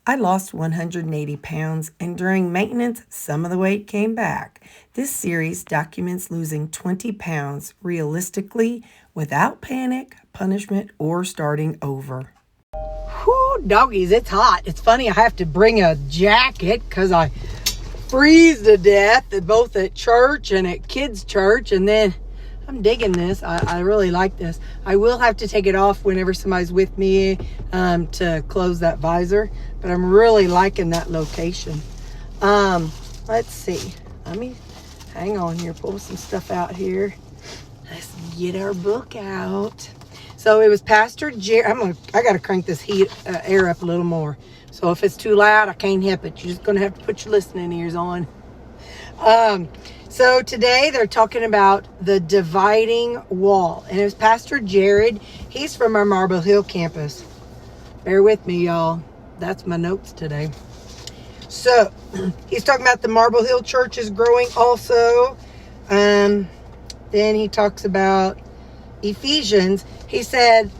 I lost 180 pounds, and during maintenance, some of the weight came back. This series documents losing 20 pounds realistically without panic, punishment, or starting over. Whoo, doggies, it's hot. It's funny, I have to bring a jacket because I freeze to death both at church and at kids' church, and then I'm digging this. I really like this. I will have to take it off whenever somebody's with me to close that visor, but I'm really liking that location. Let's see. Let me hang on here, pull some stuff out here. Let's get our book out. So it was Pastor Jerry. I got to crank this air up a little more. So if it's too loud, I can't help it. You're just going to have to put your listening ears on. So today they're talking about the dividing wall. And it was Pastor Jared. He's from our Marble Hill campus. Bear with me, y'all. That's my notes today. So he's talking about the Marble Hill church is growing also. Then he talks about Ephesians. He said,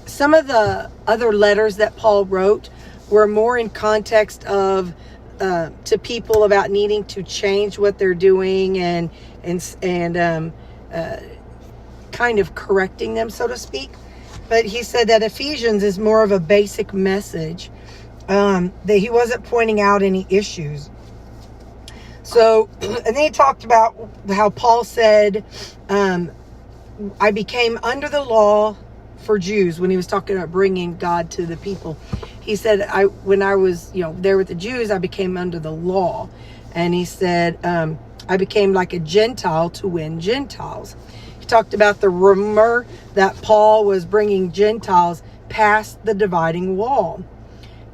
some of the other letters that Paul wrote were more in context of to people about needing to change what they're doing and kind of correcting them, so to speak. But he said that Ephesians is more of a basic message, that he wasn't pointing out any issues. So, and then he talked about how Paul said, I became under the law for Jews when he was talking about bringing God to the people. He said, when I was, there with the Jews, I became under the law. And he said, I became like a Gentile to win Gentiles. He talked about the rumor that Paul was bringing Gentiles past the dividing wall.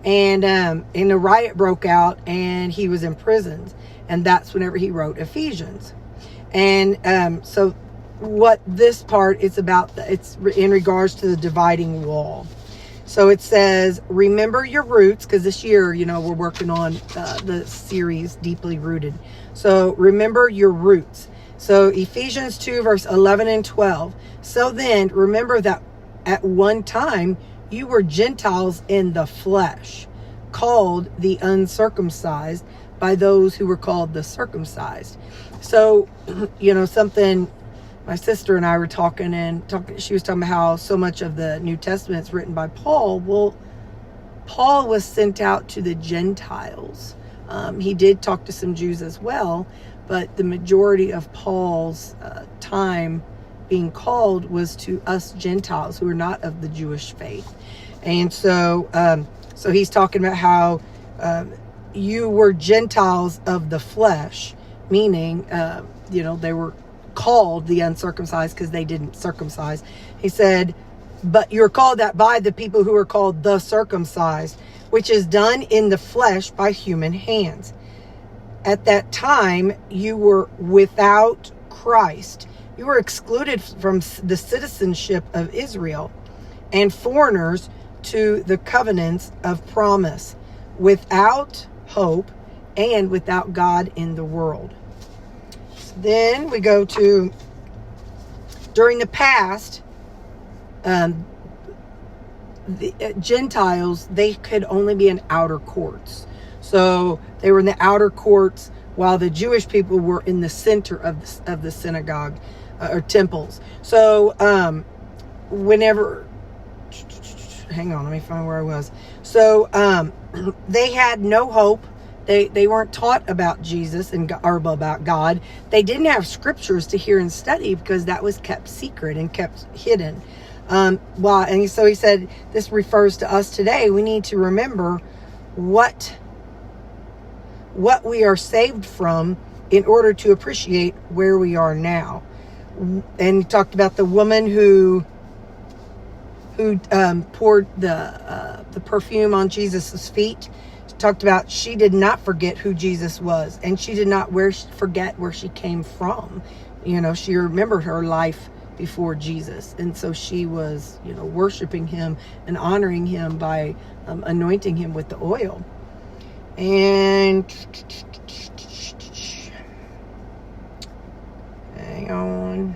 And a riot broke out and he was imprisoned. And that's whenever he wrote Ephesians. And so what this part is about, it's in regards to the dividing wall. So it says, remember your roots, because this year, we're working on the series Deeply Rooted. So remember your roots. So Ephesians 2 verse 11 and 12. So then remember that at one time you were Gentiles in the flesh, called the uncircumcised by those who were called the circumcised. So, something my sister and I were talking, she was talking about how so much of the New Testament is written by Paul. Well, Paul was sent out to the Gentiles. He did talk to some Jews as well, but the majority of Paul's time being called was to us Gentiles who are not of the Jewish faith. And so he's talking about how you were Gentiles of the flesh, meaning, they were called the uncircumcised because they didn't circumcise. He said, but you're called that by the people who are called the circumcised, which is done in the flesh by human hands. At that time, you were without Christ. You were excluded from the citizenship of Israel and foreigners to the covenants of promise, without hope and without God in the world. Then we go to, during the past, the Gentiles, they could only be in outer courts. So they were in the outer courts while the Jewish people were in the center of the synagogue or temples. So hang on, let me find where I was. So they had no hope. They weren't taught about Jesus or about God. They didn't have scriptures to hear and study because that was kept secret and kept hidden. And so he said, this refers to us today. We need to remember what we are saved from in order to appreciate where we are now. And he talked about the woman who poured the perfume on Jesus's feet. Talked about she did not forget who Jesus was, and she did not forget where she came from. She remembered her life before Jesus, and so she was worshiping him and honoring him by anointing him with the oil. And hang on.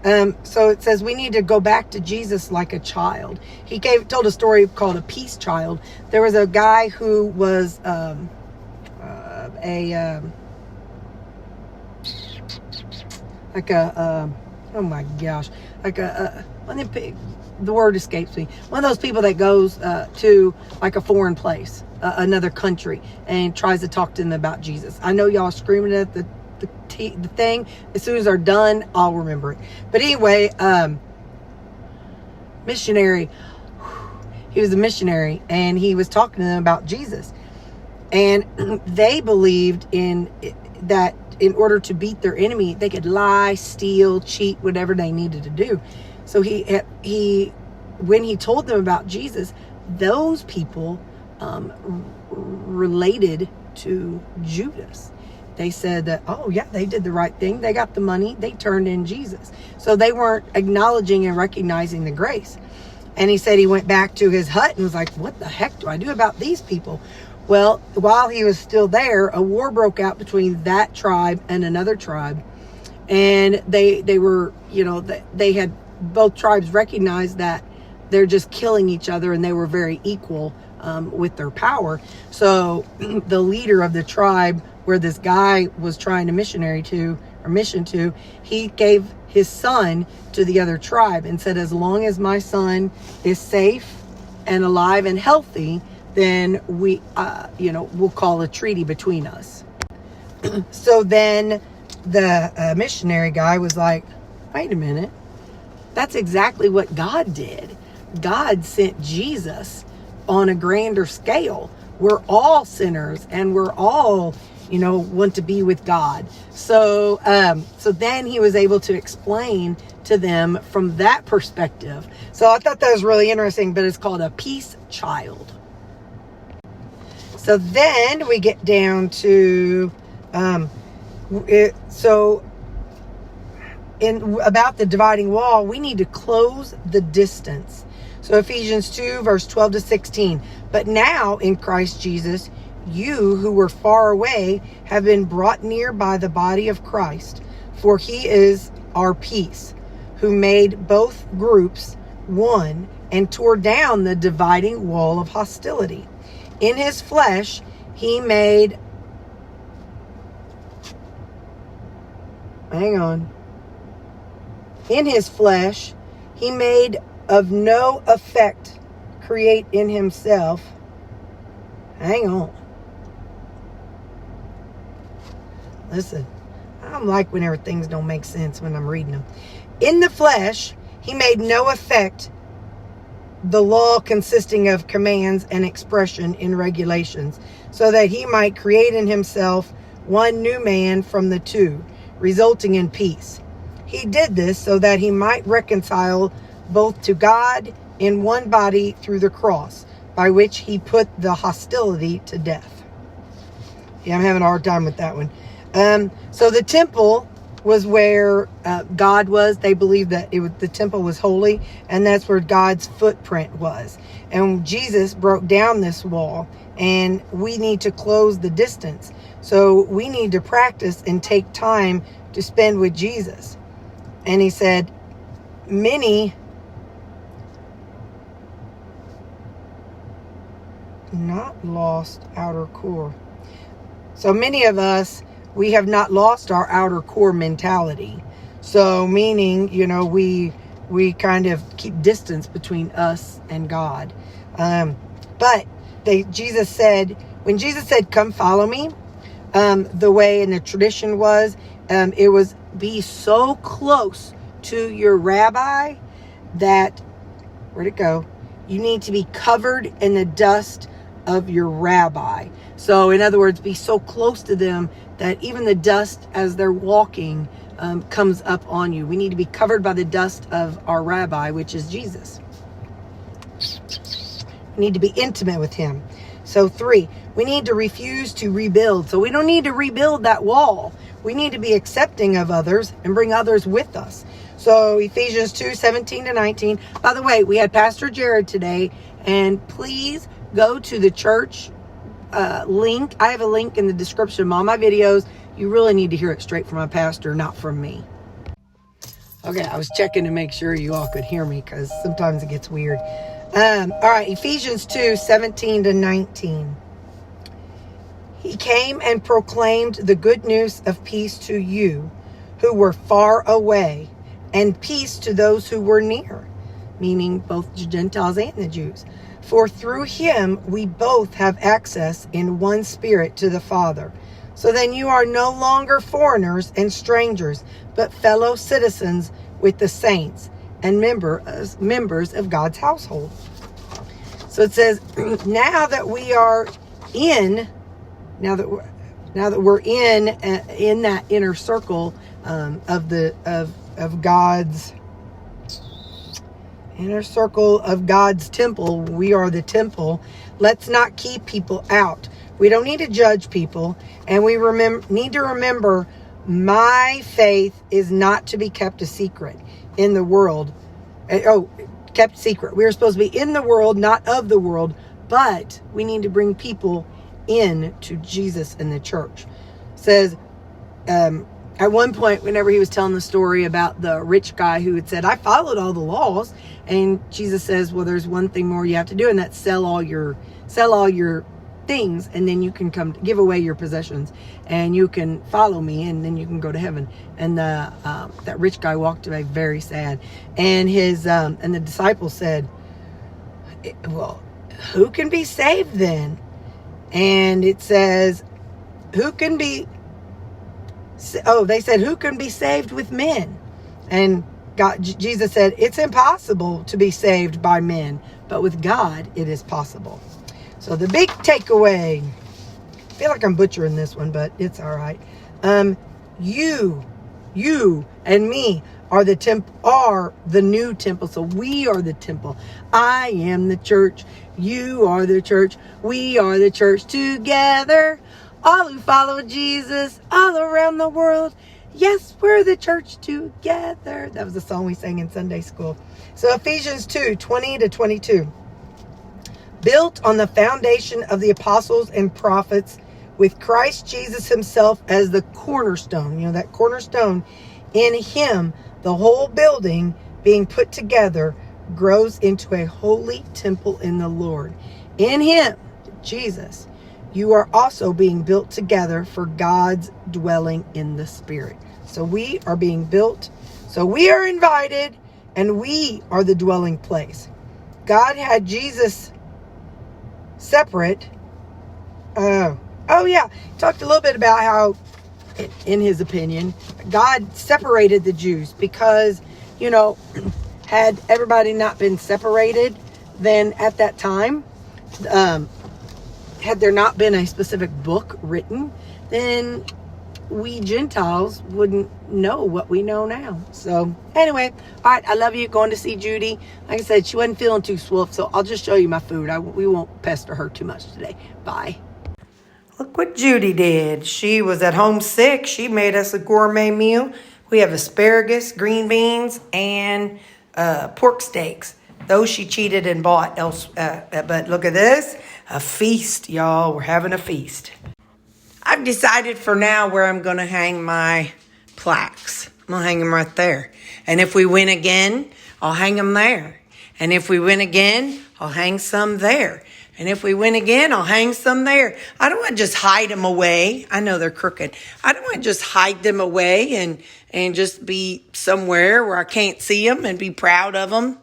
So it says we need to go back to Jesus like a child. He told a story called a peace child. There was a guy who was oh my gosh, the word escapes me. One of those people that goes to like a foreign place, another country, and tries to talk to them about Jesus. I know y'all screaming at the thing. As soon as they're done, I'll remember it. But anyway, missionary. He was a missionary, and he was talking to them about Jesus. And they believed that in order to beat their enemy, they could lie, steal, cheat, whatever they needed to do. So when he told them about Jesus, those people related to Judas. They said that, oh yeah, they did the right thing. They got the money. They turned in Jesus. So they weren't acknowledging and recognizing the grace. And he said he went back to his hut and was like, what the heck do I do about these people? Well, while he was still there, a war broke out between that tribe and another tribe. And they were, they had, both tribes recognized that they're just killing each other, and they were very equal with their power. So the leader of the tribe where this guy was trying to mission to, he gave his son to the other tribe and said, as long as my son is safe and alive and healthy, then we'll call a treaty between us. So then the missionary guy was like, wait a minute, that's exactly what God did. God sent Jesus on a grander scale. We're all sinners, and we're all, want to be with God. So then he was able to explain to them from that perspective. So I thought that was really interesting, but it's called a peace child. So then we get down to, about the dividing wall, we need to close the distance. So Ephesians 2, verse 12 to 16. But now in Christ Jesus, you who were far away have been brought near by the body of Christ. For he is our peace, who made both groups one and tore down the dividing wall of hostility. In his flesh, he made... In his flesh, he made of no effect create in himself. Listen, I don't like whenever things don't make sense when I'm reading them. In the flesh, he made no effect the law consisting of commands and expression in regulations, so that he might create in himself one new man from the two, resulting in peace. He did this so that he might reconcile both to God in one body through the cross, by which he put the hostility to death. Yeah, I'm having a hard time with that one. So the temple was where God was. They believed that the temple was holy, and that's where God's footprint was. And Jesus broke down this wall, and we need to close the distance. So we need to practice and take time to spend with Jesus. And he said, many not lost outer core. So many of us, we have not lost our outer core mentality. So meaning, we kind of keep distance between us and God. But Jesus said, when Jesus said, come follow me, the way in the tradition was, it was be so close to your rabbi that, where'd it go? You need to be covered in the dust of your rabbi. So in other words, be so close to them that even the dust as they're walking comes up on you. We need to be covered by the dust of our rabbi, which is Jesus. We need to be intimate with him. So 3, we need to refuse to rebuild. So we don't need to rebuild that wall. We need to be accepting of others and bring others with us. So Ephesians 2, 17 to 19. By the way, we had Pastor Jared today, and please go to the church link. I have a link in the description of all my videos. You really need to hear it straight from my pastor, not from me. Okay, I was checking to make sure you all could hear me because sometimes it gets weird. All right, Ephesians 2:17-19. He came and proclaimed the good news of peace to you who were far away, and peace to those who were near, meaning both the Gentiles and the Jews. For through him we both have access in one spirit to the Father. So then you are no longer foreigners and strangers, but fellow citizens with the saints and members of God's household. So it says, now that we're in that inner circle of God's inner circle of God's temple, we are the temple. Let's not keep people out. We don't need to judge people, and we need to remember my faith is not to be kept a secret in the world. Kept secret. We are supposed to be in the world, not of the world, but we need to bring people in to Jesus and the church. It says, at one point, whenever he was telling the story about the rich guy who had said, I followed all the laws, and Jesus says, well, there's one thing more you have to do, and that's sell all your things, and then you can come give away your possessions, and you can follow me, and then you can go to heaven. And that rich guy walked away very sad, and and the disciples said, well, who can be saved then? And it says, they said, who can be saved with men? And Jesus said, it's impossible to be saved by men, but with God it is possible. So the big takeaway, I feel like I'm butchering this one, but it's all right. You and me are the new temple. So we are the temple. I am the church. You are the church. We are the church together. All who follow Jesus all around the world. Yes, we're the church together. That was a song we sang in Sunday school. So Ephesians 2:20-22. Built on the foundation of the apostles and prophets, with Christ Jesus himself as the cornerstone. That cornerstone. In him, the whole building being put together grows into a holy temple in the Lord. In him, Jesus, you are also being built together for God's dwelling in the Spirit. So we are being built. So we are invited, and we are the dwelling place. God had Jesus separate. Talked a little bit about how, in his opinion, God separated the Jews because, had everybody not been separated, then at that time, had there not been a specific book written, then we Gentiles wouldn't know what we know now. So anyway, all right, I love you. Going to see Judy. Like I said, she wasn't feeling too swole, so I'll just show you my food. We won't pester her too much today. Bye. Look what Judy did. She was at home sick. She made us a gourmet meal. We have asparagus, green beans, and pork steaks. Those she cheated and bought else. But look at this. A feast, y'all. We're having a feast. I've decided for now where I'm going to hang my plaques. I'm going to hang them right there. And if we win again, I'll hang them there. And if we win again, I'll hang some there. And if we win again, I'll hang some there. I don't want to just hide them away. I know they're crooked. I don't want to just hide them away and just be somewhere where I can't see them and be proud of them.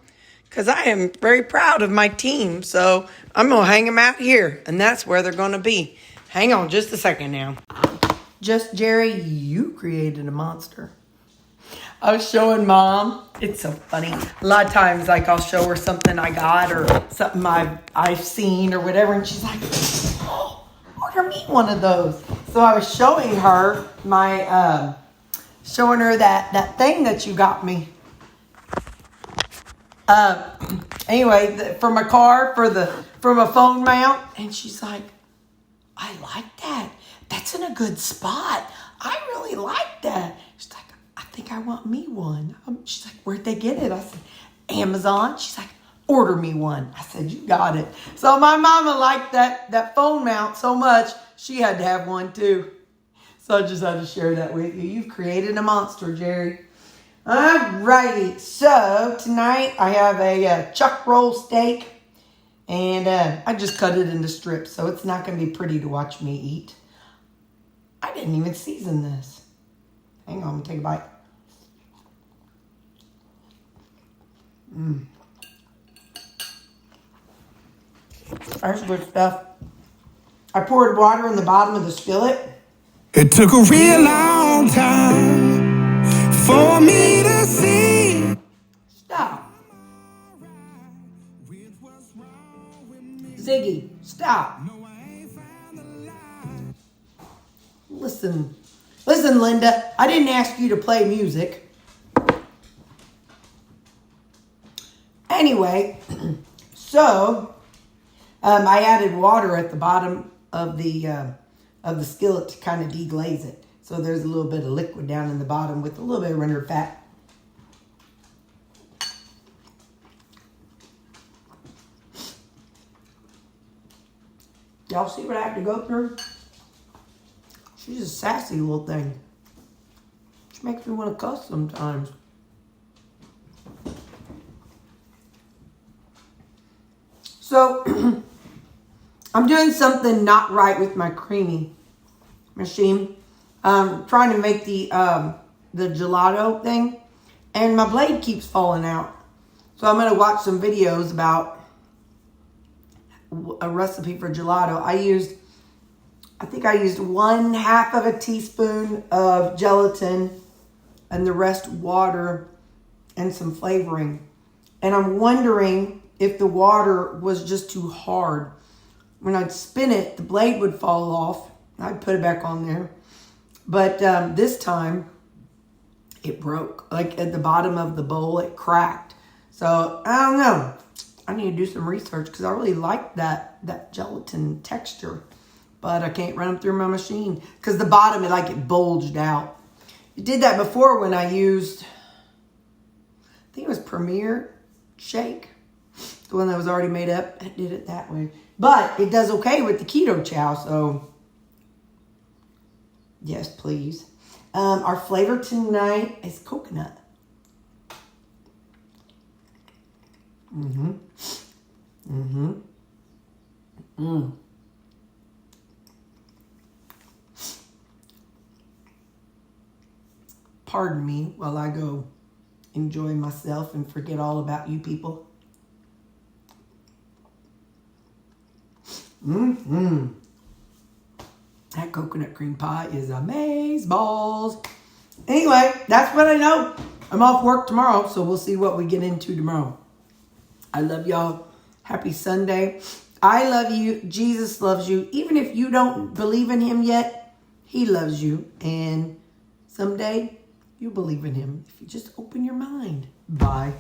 Because I am very proud of my team. So I'm going to hang them out here. And that's where they're going to be. Hang on just a second now. Just Jerry, you created a monster. I was showing Mom. It's so funny. A lot of times, I'll show her something I got or something I've seen or whatever. And she's like, oh, order me one of those. So I was showing her that thing that you got me. Anyway, for my car, for my phone mount. And she's like, I like that. That's in a good spot. I really like that. She's like, I think I want me one. She's like, where'd they get it? I said, Amazon. She's like, order me one. I said, you got it. So my mama liked that phone mount so much, she had to have one too. So I just had to share that with you. You've created a monster, Jerry. Alrighty, so tonight I have a chuck roll steak, and I just cut it into strips, so it's not going to be pretty to watch me eat. I didn't even season this. Hang on, I'm going to take a bite. That's good stuff. I poured water in the bottom of the skillet. It took a real long time for me to see. Stop. Ziggy, stop. Listen, Linda, I didn't ask you to play music. Anyway, so I added water at the bottom of the skillet to kind of deglaze it. So there's a little bit of liquid down in the bottom with a little bit of rendered fat. Y'all see what I have to go through? She's a sassy little thing. She makes me want to cuss sometimes. So, I'm doing something not right with my creamy machine. Trying to make the gelato thing, and my blade keeps falling out. So I'm going to watch some videos about a recipe for gelato. I think I used 1/2 of a teaspoon of gelatin and the rest water and some flavoring. And I'm wondering if the water was just too hard. When I'd spin it, the blade would fall off. I'd put it back on there. But this time, it broke. Like at the bottom of the bowl, it cracked. So, I don't know. I need to do some research because I really like that gelatin texture. But I can't run them through my machine because the bottom, it bulged out. It did that before when I used, I think it was Premier Shake. The one that was already made up. I did it that way. But it does okay with the keto chow, so yes, please. Our flavor tonight is coconut. Pardon me while I go enjoy myself and forget all about you people. That coconut cream pie is amazeballs. Anyway, that's what I know. I'm off work tomorrow, so we'll see what we get into tomorrow. I love y'all. Happy Sunday. I love you. Jesus loves you. Even if you don't believe in him yet, he loves you. And someday you'll believe in him if you just open your mind. Bye.